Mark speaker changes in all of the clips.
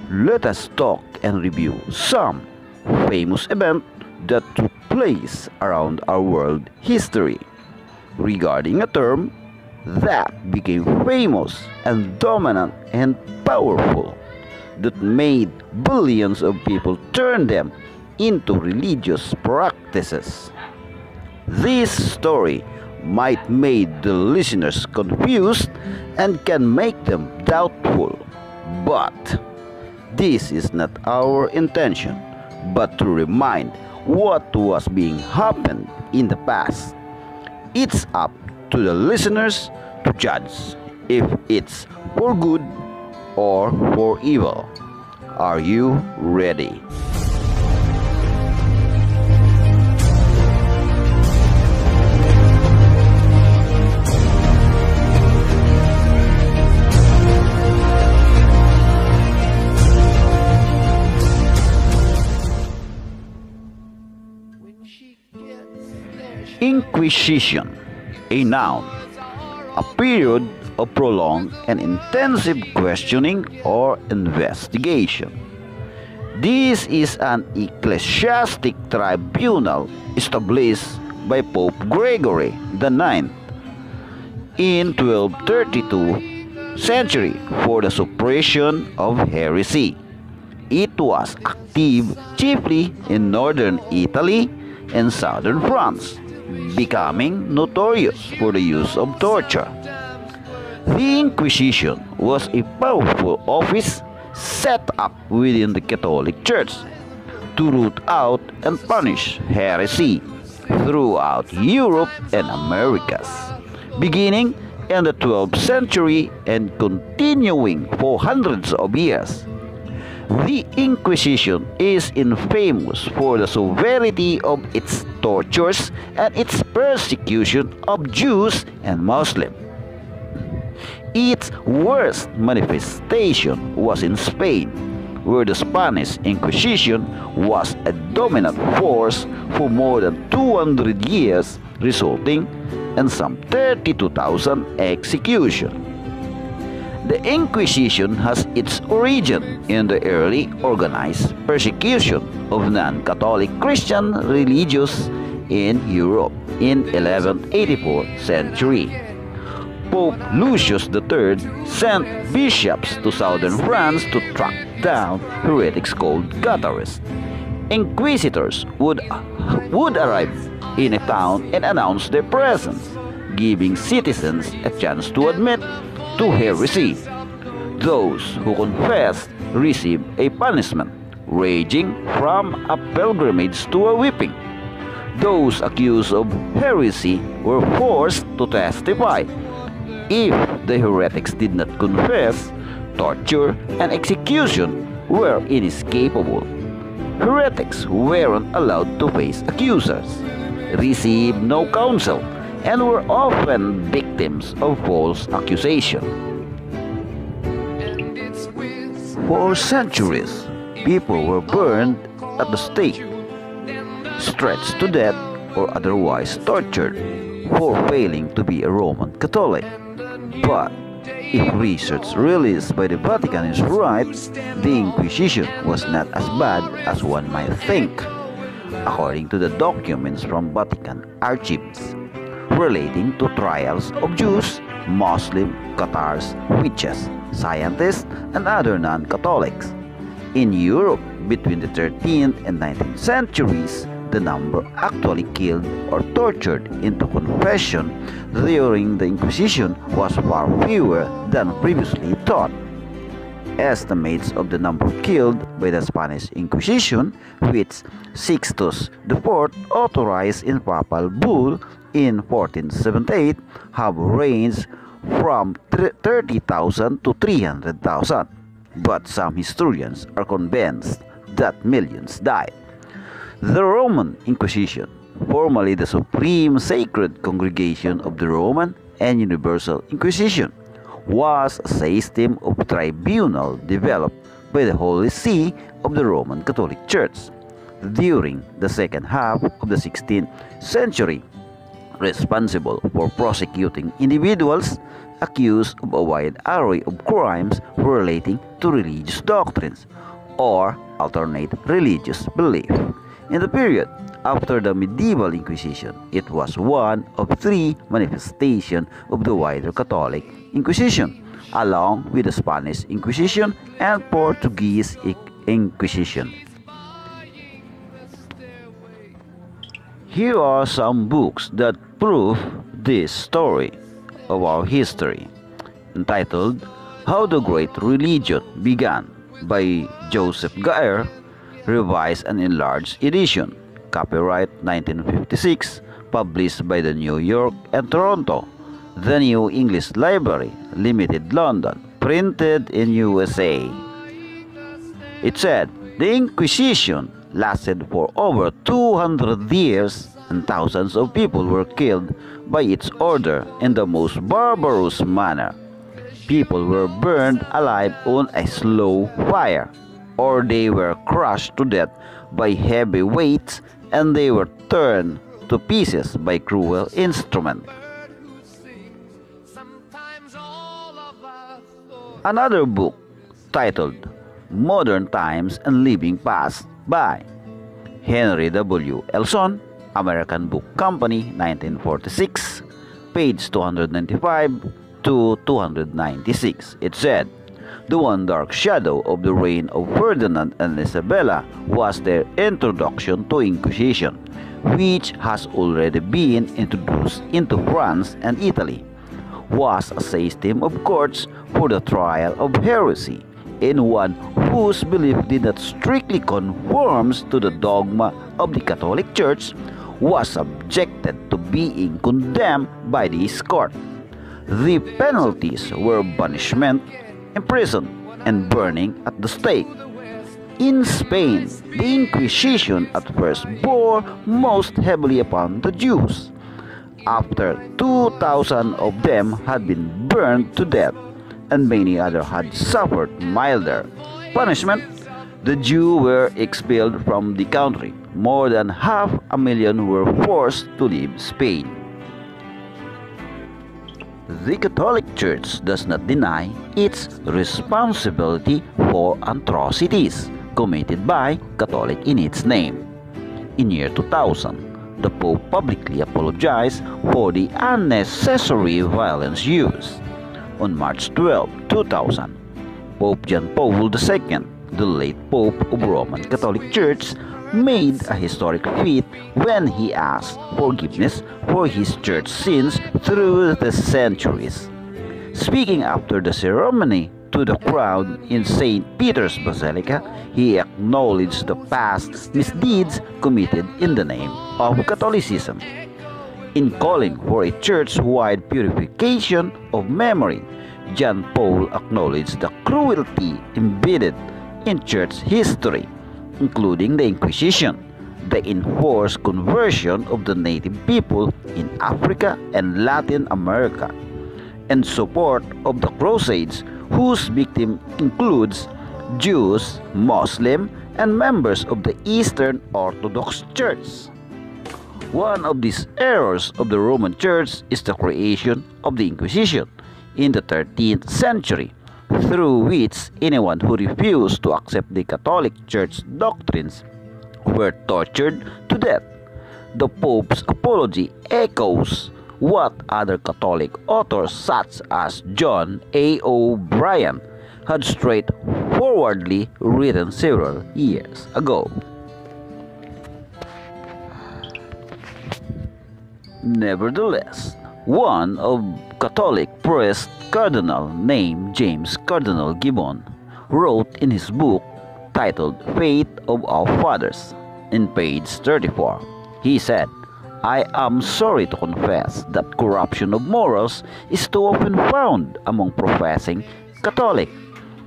Speaker 1: Let us talk and review some famous events that took place around our world history regarding a term that became famous and dominant and powerful that made billions of people turn them into religious practices. This story might make the listeners confused and can make them doubtful, but this is not our intention, but to remind what was being happened in the past. It's up to the listeners to judge if it's for good or for evil. Are you ready? Inquisition, a noun, a period of prolonged and intensive questioning or investigation. This is an ecclesiastic tribunal established by Pope Gregory IX in 1232 century for the suppression of heresy. It was active chiefly in northern Italy and southern France, becoming notorious for the use of torture. The Inquisition was a powerful office set up within the Catholic Church to root out and punish heresy throughout Europe and Americas, beginning in the 12th century and continuing for hundreds of years. The Inquisition is infamous for the severity of its tortures and its persecution of Jews and Muslims. Its worst manifestation was in Spain, where the Spanish Inquisition was a dominant force for more than 200 years, resulting in some 32,000 executions. The Inquisition has its origin in the early organized persecution of non-Catholic Christian religious in Europe in 1184 century. Pope Lucius III sent bishops to southern France to track down heretics called Catharists. Inquisitors would arrive in a town and announce their presence, giving citizens a chance to admit to heresy. Those who confessed received a punishment, ranging from a pilgrimage to a whipping. Those accused of heresy were forced to testify. If the heretics did not confess, torture and execution were inescapable. Heretics weren't allowed to face accusers, received no counsel, and were often victims of false accusation. For centuries, people were burned at the stake, stretched to death, or otherwise tortured for failing to be a Roman Catholic. But if research released by the Vatican is right, the Inquisition was not as bad as one might think, according to the documents from Vatican archives relating to trials of Jews, Muslim, Cathars, witches, scientists, and other non-Catholics. In Europe, between the 13th and 19th centuries, the number actually killed or tortured into confession during the Inquisition was far fewer than previously thought. Estimates of the number killed by the Spanish Inquisition, which Sixtus IV authorized in papal bull in 1478, have ranged from 30,000 to 300,000. But some historians are convinced that millions died. The Roman Inquisition, formerly the Supreme Sacred Congregation of the Roman and Universal Inquisition, was a system of tribunal developed by the Holy See of the Roman Catholic Church during the second half of the 16th century, responsible for prosecuting individuals accused of a wide array of crimes relating to religious doctrines or alternate religious belief. In the period after the medieval Inquisition, it was one of three manifestations of the wider Catholic Inquisition, along with the Spanish Inquisition and Portuguese Inquisition. Here are some books that prove this story of our history, entitled How the Great Religion Began by Joseph Gaer, revised and enlarged edition, copyright 1956, published by the New York and Toronto, The New English Library, Limited, London, printed in USA. It said, the Inquisition lasted for over 200 years and thousands of people were killed by its order in the most barbarous manner. People were burned alive on a slow fire, or they were crushed to death by heavy weights, and they were turned to pieces by cruel instruments. Another book titled Modern Times and Living Past by Henry W. Elson, American Book Company, 1946, page 295 to 296. It said, the one dark shadow of the reign of Ferdinand and Isabella was their introduction to Inquisition, which has already been introduced into France and Italy, was a system of courts for the trial of heresy, in one whose belief did not strictly conform to the dogma of the Catholic Church, was subjected to being condemned by this court. The penalties were banishment, imprisonment, and burning at the stake. In Spain, the Inquisition at first bore most heavily upon the Jews. After 2,000 of them had been burned to death, and many others had suffered milder punishment, the Jews were expelled from the country. More than 500,000 were forced to leave Spain. The Catholic Church does not deny its responsibility for atrocities committed by Catholics in its name. In year 2000, the Pope publicly apologized for the unnecessary violence used. On March 12, 2000, Pope John Paul II, the late Pope of Roman Catholic Church, made a historic feat when he asked forgiveness for his church sins through the centuries. Speaking after the ceremony to the crowd in St. Peter's Basilica, he acknowledged the past misdeeds committed in the name of Catholicism. In calling for a church-wide purification of memory, John Paul acknowledged the cruelty embedded in church history, including the Inquisition, the enforced conversion of the native people in Africa and Latin America, and support of the Crusades, whose victim includes Jews, Muslims, and members of the Eastern Orthodox Church. One of these errors of the Roman Church is the creation of the Inquisition in the 13th century, through which anyone who refused to accept the Catholic Church doctrines were tortured to death. The Pope's apology echoes what other Catholic authors such as John A. O'Brien had straightforwardly written several years ago. Nevertheless, one of Catholic priest cardinal named James Cardinal Gibbon wrote in his book titled Faith of Our Fathers, in page 34, he said, I am sorry to confess that corruption of morals is too often found among professing Catholics.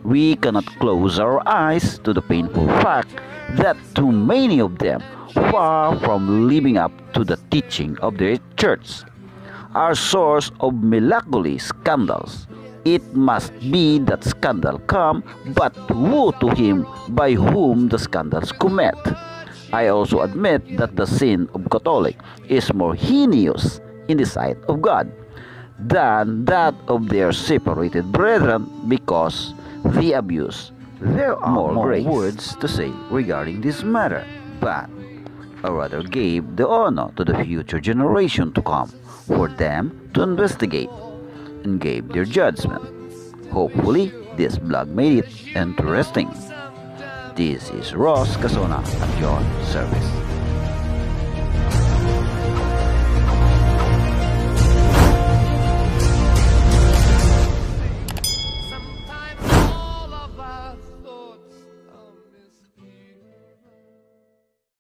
Speaker 1: We cannot close our eyes to the painful fact that too many of them, far from living up to the teaching of their church, are source of melancholy scandals. It must be that scandal come, but woe to him by whom the scandals commit. I also admit that the sin of Catholic is more heinous in the sight of God. than that of their separated brethren, because they abuse. There are more words to say regarding this matter, but I rather gave the honor to the future generation to come for them to investigate and gave their judgment. Hopefully, this blog made it interesting. This is Ross Casona at your service.